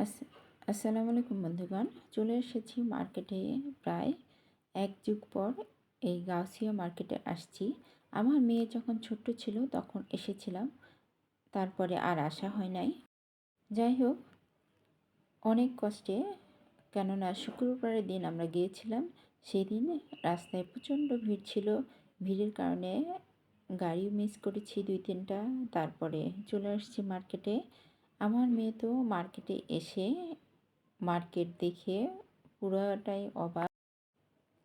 আস- আসসালামু আলাইকুম বন্ধুগণ, চলে এসেছি মার্কেটে। প্রায় এক যুগ পর এই গাউসিয়া মার্কেটে আসছি। আমার মেয়ে যখন ছোট্ট ছিল তখন এসেছিলাম, তারপরে আর আসা হয় নাই। যাই হোক, অনেক কষ্টে, কেননা শুক্রবারের দিন আমরা গিয়েছিলাম। সেই দিন রাস্তায় প্রচণ্ড ভিড় ছিল। ভিড়ের কারণে গাড়ি মিস করেছি 2-3টা। তারপরে চলে আসছি মার্কেটে। আমার মেয়ে তো মার্কেটে এসে মার্কেট দেখে পুরোটাই অবাক,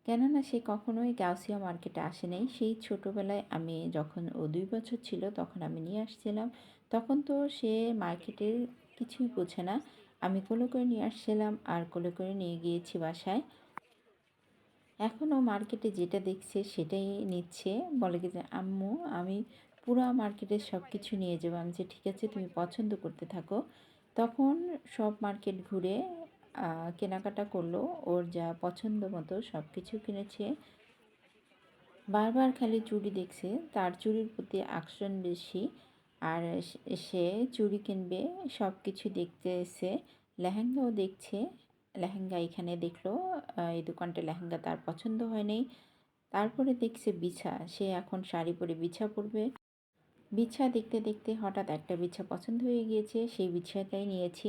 কেননা সে কখনোই গাউসিয়া মার্কেটে আসে নাই। সেই ছোটোবেলায় আমি যখন ও 2 বছর ছিল তখন আমি নিয়ে আসছিলাম। তখন তো সে মার্কেটের কিছুই বোঝে না। আমি কোলে করে নিয়ে আসছিলাম আর কোলে করে নিয়ে গিয়েছি বাসায়। এখনও মার্কেটে যেটা দেখছে সেটাই নিচ্ছে। বলে কি যে, আম্মু আমি পুরা মার্কেটের সব কিছু নিয়ে যাবো। আমি যে ঠিক আছে, তুমি পছন্দ করতে থাকো। তখন সব মার্কেট ঘুরে কেনাকাটা করলো। ওর যা পছন্দ মতো সব কিছু কিনেছে। বারবার খালি চুড়ি দেখছে, তার চুড়ির প্রতি আকর্ষণ বেশি। আর সে চুড়ি কিনবে, সব কিছু দেখতে এসে লেহেঙ্গাও দেখছে। লেহেঙ্গা এখানে দেখলো, এই দোকানটা লেহেঙ্গা তার পছন্দ হয়নি। তারপরে দেখছে বিছা, সে এখন শাড়ি পরে বিছা পরবে। বিছা দেখতে দেখতে হঠাৎ একটা বিছা পছন্দ হয়ে গিয়েছে, সেই বিছাটাই নিয়েছি।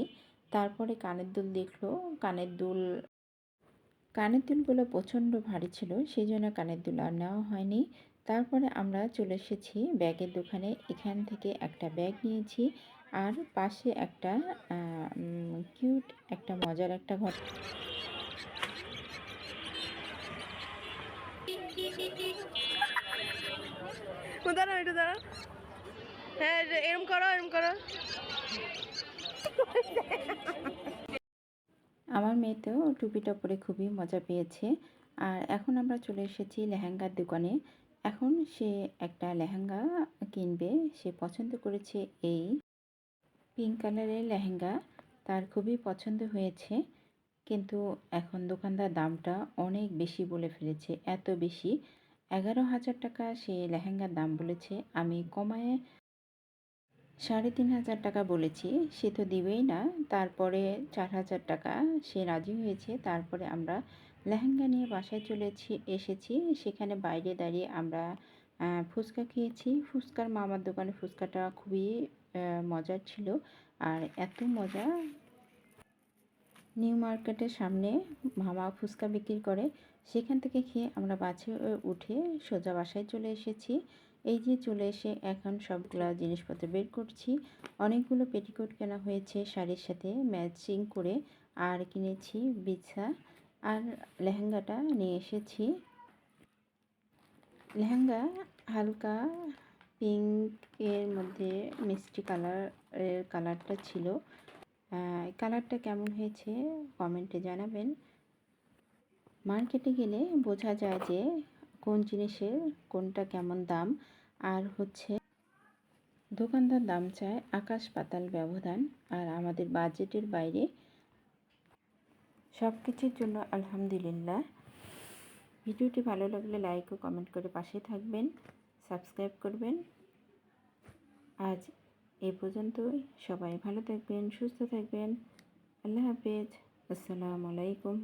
তারপরে কানের দুল দেখলো। কানের দুল কানের দুলগুলো প্রচণ্ড ভারী ছিল, সেই জন্য কানের দুল আর নেওয়া হয়নি। তারপরে আমরা চলে এসেছি ব্যাগের দোকানে। এখান থেকে একটা ব্যাগ নিয়েছি। আর পাশে একটা কিউট একটা মজার একটা ঘটনা। দাঁড়াও একটু দাঁড়াও। হ্যাঁ, এরম করো, এরম করো। আমার মেয়ে তো টুপিটা পরে খুবই মজা পেয়েছে। আর এখন আমরা চলে এসেছি লেহেঙ্গার দোকানে। এখন সে একটা লেহেঙ্গা কিনবে। সে পছন্দ করেছে এই পিঙ্ক কালারের লেহেঙ্গা। তার খুবই পছন্দ হয়েছে, কিন্তু এখন দোকানদার দামটা অনেক বেশি বলে ফেলেছে। এত বেশি, 11,000 টাকা সে লেহেঙ্গার দাম বলেছে। আমি কমায় 3,500 টাকা বলেছি, সে তো দিবেই না। তারপরে 4,000 টাকা সে রাজি হয়েছে। তারপরে আমরা লেহেঙ্গা নিয়ে বাসায় এসেছি। সেখানে বাইরে দাঁড়িয়ে আমরা ফুচকা খেয়েছি। ফুচকার মামার দোকানে ফুচকাটা খুবই মজার ছিল। আর এত মজা, নিউ মার্কেটের সামনে মামা ফুচকা বিক্রি করে। সেখান থেকে খেয়ে আমরা বাসে উঠে সোজা বাসায় চলে এসেছি। এই যে চলে এসে এখন সবগুলো জিনিসপত্র বের করছি। অনেকগুলো পেটিকোট কেনা হয়েছে শাড়ির সাথে ম্যাচিং করে। আর কিনেছি বিছা, আর লেহেঙ্গাটা নিয়ে এসেছি। লেহেঙ্গা হালকা পিঙ্কের মধ্যে মিষ্টি কালারটা ছিল। কালারটা কেমন হয়েছে কমেন্টে জানাবেন। মার্কেটে গেলে বোঝা যায় যে কোন জিনিসের কোনটা কেমন দাম। আর হচ্ছে দোকানদার দাম চায় আকাশ পাতাল ব্যবধান, আর আমাদের বাজেটের বাইরে। সব কিছুর জন্য আলহামদুলিল্লাহ। ভিডিওটি ভালো লাগলে লাইক ও কমেন্ট করে পাশে থাকবেন, সাবস্ক্রাইব করবেন। আজ এ পর্যন্তই। সবাই ভালো থাকবেন, সুস্থ থাকবেন। আল্লাহ হাফেজ। আসসালামু আলাইকুম।